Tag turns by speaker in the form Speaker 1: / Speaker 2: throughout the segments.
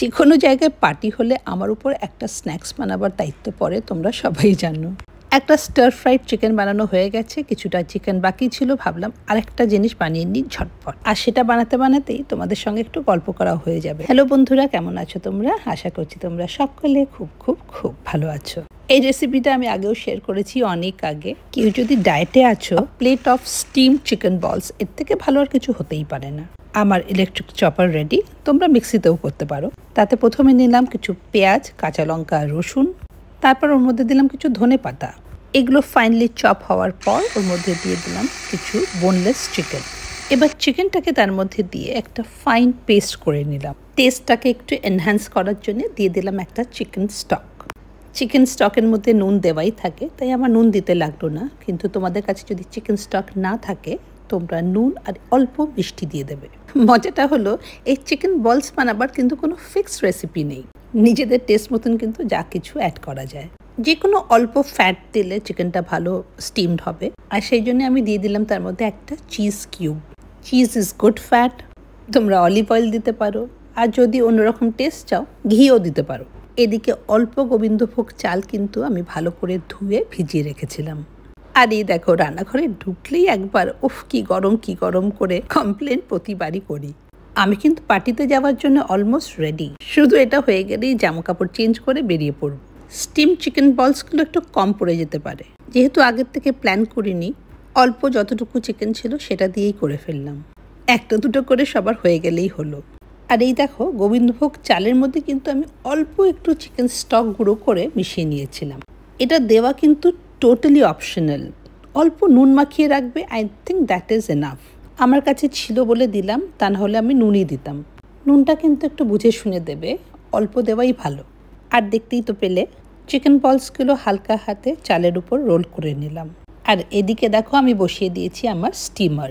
Speaker 1: যে কোনো জায়গায় পার্টি হলে আমার উপর একটা স্ন্যাক্স বানাবার দায়িত্ব পড়ে, তোমরা সবাই জানো। একটা স্টার ফ্রাইড চিকেন বানানো হয়ে গেছে, কিছুটা চিকেন বাকি ছিল, ভাবলাম আরেকটা জিনিস বানিয়ে নিই ঝটপট। আর সেটা বানাতে বানাতেই তোমাদের সঙ্গে একটু গল্প করা হয়ে যাবে। হ্যালো বন্ধুরা, কেমন আছো তোমরা? আশা করছি তোমরা সকলে খুব খুব খুব ভালো আছো। এই রেসিপিটা আমি আগেও শেয়ার করেছি অনেক আগে। কেউ যদি ডায়েটে আছো, প্লেট অফ স্টিম চিকেন বলস, এর থেকে ভালো আর কিছু হতেই পারে না। আমার ইলেকট্রিক চপার রেডি, তোমরা মিক্সিতেও করতে পারো। তাতে প্রথমে নিলাম কিছু পেঁয়াজ, কাঁচা লঙ্কা, রসুন, তারপর ওর মধ্যে দিলাম কিছু ধনে পাতা। এগুলো ফাইনলি চপ হওয়ার পর ওর মধ্যে দিয়ে দিলাম কিছু বোনলেস চিকেন। এবার চিকেনটাকে তার মধ্যে দিয়ে একটা ফাইন পেস্ট করে নিলাম। টেস্টটাকে একটু এনহ্যান্স করার জন্য দিয়ে দিলাম একটা চিকেন স্টক। চিকেন স্টকের মধ্যে নুন দেওয়াই থাকে, তাই আমার নুন দিতে লাগলো না। কিন্তু তোমাদের কাছে যদি চিকেন স্টক না থাকে, তোমরা নুন আর অল্প মিষ্টি দিয়ে দেবে। মজাটা হলো, এই চিকেন বলস বানাবার কিন্তু কোনো ফিক্সড রেসিপি নেই। নিজেদের টেস্ট মতন কিন্তু যা কিছু অ্যাড করা যায়। যে কোনো অল্প ফ্যাট দিলে চিকেনটা ভালো স্টিমড হবে। আর সেই জন্য আমি দিয়ে দিলাম তার মধ্যে একটা cheese cube. Cheese is good fat. তোমরা অলিভ অয়েল দিতে পারো, আর যদি অন্যরকম টেস্ট চাও ঘিও দিতে পারো। এদিকে অল্প গোবিন্দভোগ চাল কিন্তু আমি ভালো করে ধুয়ে ভিজিয়ে রেখেছিলাম। আর এই দেখো, রান্নাঘরে ঢুকলেই একবার উফ কি গরম করে কমপ্লেন প্রতিবারই করি। আমি কিন্তু পার্টিতে যাওয়ার জন্য অলমোস্ট রেডি। শুধু এটা হয়ে গেলেই জামা কাপড় চেঞ্জ করে বেরিয়ে পড়ব। স্টিম চিকেন বলসগুলো একটু কম পড়ে যেতে পারে, যেহেতু আগের থেকে প্ল্যান করিনি। অল্প যতটুকু চিকেন ছিল সেটা দিয়েই করে ফেললাম। একটা দুটো করে সবার হয়ে গেলেই হলো। আর এই দেখো, গোবিন্দভোগ চালের মধ্যে কিন্তু আমি অল্প একটু চিকেন স্টক গুঁড়ো করে মিশিয়ে নিয়েছিলাম। এটা দেওয়া কিন্তু টোটালি অপশনাল। অল্প নুন মাখিয়ে রাখবে, I think that is enough. আমার কাছে ছিল বলে দিলাম, তা না হলে আমি নুনই দিতাম। নুনটা কিন্তু একটু বুঝে শুনে দেবে, অল্প দেওয়াই ভালো। আর দেখতেই তো পেলে, চিকেন বলসগুলো হালকা হাতে চালের উপর রোল করে নিলাম। আর এদিকে দেখো, আমি বসিয়ে দিয়েছি আমার স্টিমার।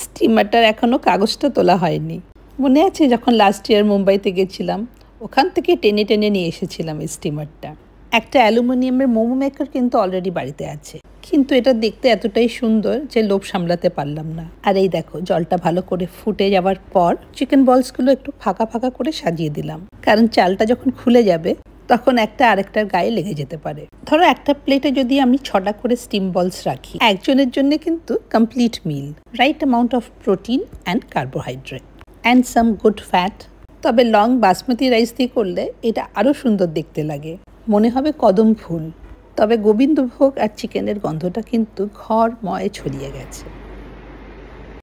Speaker 1: স্টিমারটার এখনও কাগজটা তোলা হয়নি। মনে আছে যখন লাস্ট ইয়ার মুম্বাইতে গেছিলাম, ওখান থেকে টেনে টেনে নিয়ে এসেছিলাম এই স্টিমারটা। একটা অ্যালুমিনিয়ামের মোমো মেকার কিন্তু অলরেডি বাড়িতে আছে, কিন্তু এটা দেখতে এতটাই সুন্দর যে লোভ সামলাতে পারলাম না। আর এই দেখো, জলটা ভালো করে ফুটে যাওয়ার পর চিকেন বলসগুলো একটু ফাঁকা ফাঁকা করে সাজিয়ে দিলাম, কারণ চালটা যখন খুলে যাবে তখন একটা আরেকটার গায়ে লেগে যেতে পারে। ধরো একটা প্লেটে যদি আমি 6টা করে স্টিম বলস রাখি, একজনের জন্য কিন্তু complete meal. Right amount of protein and carbohydrate and some good fat. তবে লং বাসমতি রাইস দিয়ে করলে এটা আরও সুন্দর দেখতে লাগে, মনে হবে কদম ফুল। তবে গোবিন্দভোগ আর চিকেনের গন্ধটা কিন্তু ঘরময় ছড়িয়ে গেছে।